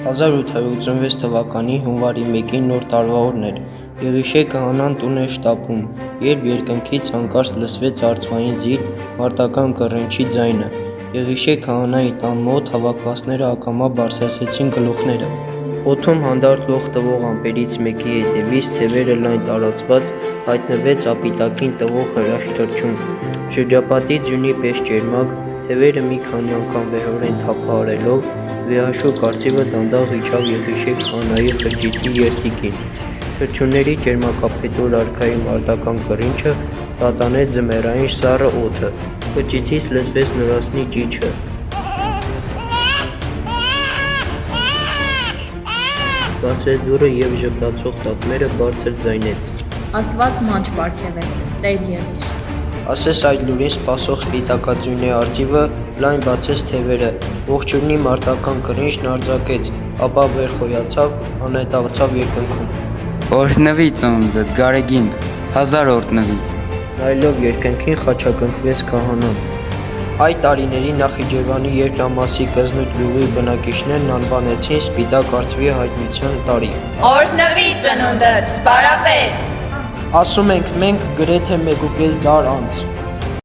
1886 թվականի հունվարի 1-ին նոր տարվա օրն էր։ Եղիշե քահանան տուն էր շտապում, երբ երկնքից հանկարծ լսվեց արծվային զիլ մարտական կռինչի ձայնը։ Եղիշե քահանայի տան մոտ հավաքվածները ակամա բարձրացրեցին գլուխները։ Օդում հանդարտ լող տվող ամպերից մեկի հետևից թևերը լայն տարածված հայտնվեց ապիտակին տվող հրաշք թռչուն։ Շրջապատի ձյունի պես ճերմակ, թևերը մի քանի անգամ վեհորեն թափահարելով, վեհաշուկ արծիվը դանդաղ իջավ Եղիշե քահանայի խրճիթի երդիկին։ Թռչունների ճերմակափետուր արքայի մարտական կռինչը տատանեց ձմեռային սառը օդը, խրճիթից լսվեց նորածնի ճիչը։ Բացվեց դուռը և ժպտացող տատմերը բարձր ձայնեց. Աստված մանչ պարգևեց, Տեր եղիր։ Ասես այդ լուրին սպասող սպիտակաձյունի արծիվը լայն բացեց թևերը, ողջունի մարտական կռինչն արձակեց, ապա վեր խոյացավ, անհետացավ երկնքում։ Օրհնվի ծնունդդ, Գարեգին, հազար օրհնվի։ Նայելով երկնքին խաչակնքվեց քահանան։ Այդ տարիների Նախիջևանի երկրամասի Կզնուտ գյուղի բնակիչներն անվանեցին սպիտակ արծվի հայտնության տարի։ Օրհնվի ծնունդդ, Սպարապետ։ Ասում ենք մենք գրեթե 1.5 դար անց։